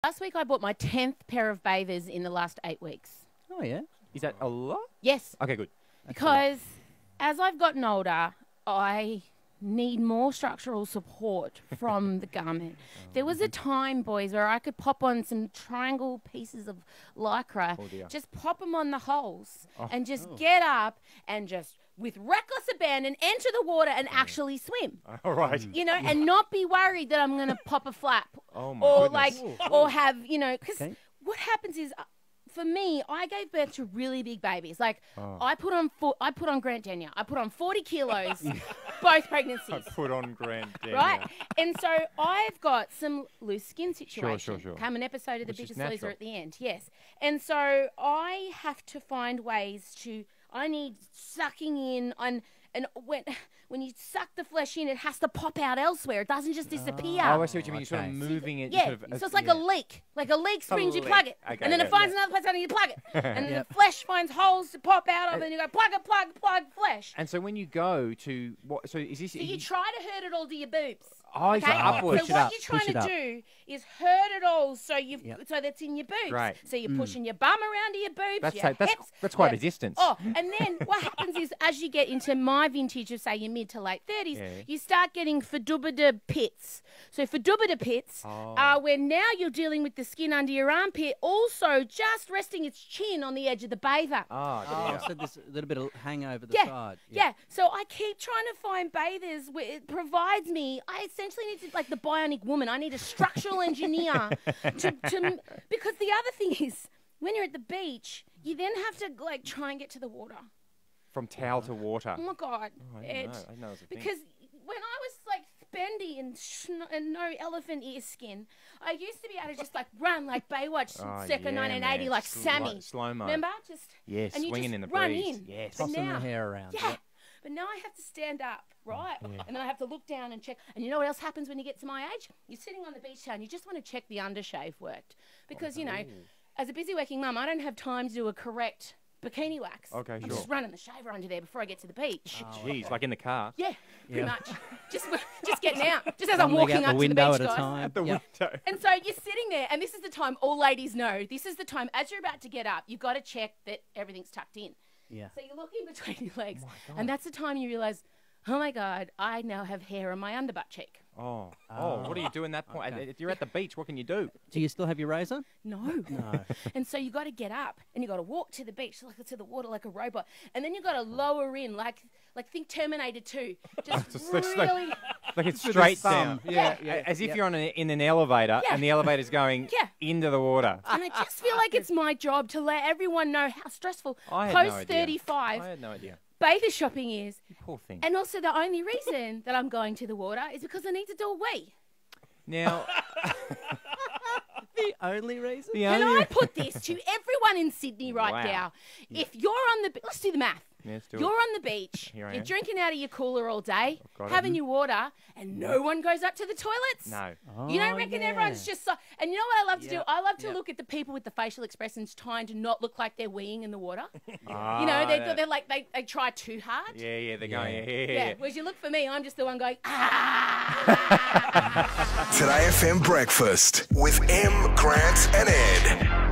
Last week I bought my 10th pair of bathers in the last 8 weeks. Oh, yeah? Is that a lot? Yes. Okay, good. Because as I've gotten older, I need more structural support from the garment. There was a time, boys, where I could pop on some triangle pieces of lycra, just pop them on the holes and just get up and just with reckless abandon enter the water and actually swim. All right. You know, and not be worried that I'm going to pop a flap Oh my or goodness. or have, you know, because what happens is for me, I gave birth to really big babies. Like I put on Grant Daniel. I put on 40 kilos, both pregnancies. I put on Grant Daniel. Right? And so I've got some loose skin situation. Sure. Come an episode of The Biggest natural. Loser at the end. Yes. And so I have to find ways to, I need sucking in and when you suck the flesh in, it has to pop out elsewhere. It doesn't just disappear. Oh, I see what you mean. You're sort of moving it. Yeah, Sort of, so it's like a leak. Like a leak springs, you plug it. Okay, and then it finds another place and you plug it. And then the flesh finds holes to pop out of, and you go plug it, plug, flesh. And so when you go to what? So is this? So you try to hurt it all to your boobs. Oh, Okay? upwards. So what you're trying to do is hurt it all so so that's in your boobs. Right. So you're pushing your bum around to your boobs, your hips. That's quite a distance. Oh, and then what happens is as you get into my vintage of say your mid to late 30s, you start getting fadubada pits. So fadubada pits are where now you're dealing with the skin under your armpit also just resting its chin on the edge of the bather. So there's a little bit of hang over the side. Yeah. So I keep trying to find bathers where it provides me. I essentially need to, like the bionic woman, I need a structural engineer to because the other thing is when you're at the beach, you then have to like try and get to the water. From towel to water. Oh my God, Ed. I know it's a thing. Because when I was like bendy and no elephant ear skin, I used to be able to just like run like Baywatch circa 1980, man. like Sammy. Slow-mo. Remember? Yes, and you swinging just in the run breeze. in. Yes. But Tossing now, the hair around. But now I have to stand up, right? And then I have to look down and check. And you know what else happens when you get to my age? You're sitting on the beach chair and you just want to check the undershave worked. Because, you know, as a busy working mum, I don't have time to do a correct bikini wax. Okay, I'm just running the shaver under there before I get to the beach. Jeez, like in the car. Yeah, pretty much. Just getting out. Just as I'm walking up to the beach, at a guys. time. At the window. And so you're sitting there, and this is the time all ladies know. This is the time, as you're about to get up, you've got to check that everything's tucked in. Yeah. So you look in between your legs, and that's the time you realise, oh my God, I now have hair on my underbutt cheek. What do you do in that point? If you're at the beach, what can you do? Do you still have your razor? No. And so you got to get up, and you got to walk to the beach, like to the water, like a robot, and then you got to lower in, like think Terminator 2, just really. Like it's straight thumb. down. Yeah. As if you're in an elevator and the elevator's going into the water. And I just feel like it's my job to let everyone know how stressful I had no post idea. 35 I had no idea. bather shopping is. Poor thing. And also the only reason that I'm going to the water is because I need to do a wee. Now, The only reason? Can I put this to everyone in Sydney right Wow. now? If you're on the... Let's do the math. Let's do it. You're on the beach, Here I you're am. drinking out of your cooler all day, got it. having your water, and no one goes up to the toilets. No. You don't reckon everyone's just so... And you know what I love to do? I love to look at the people with the facial expressions trying to not look like they're weeing in the water. You know, they're like, they try too hard. Yeah, they're going, Yeah, whereas you look for me, I'm just the one going, Today FM Breakfast with M, Grant and Ed.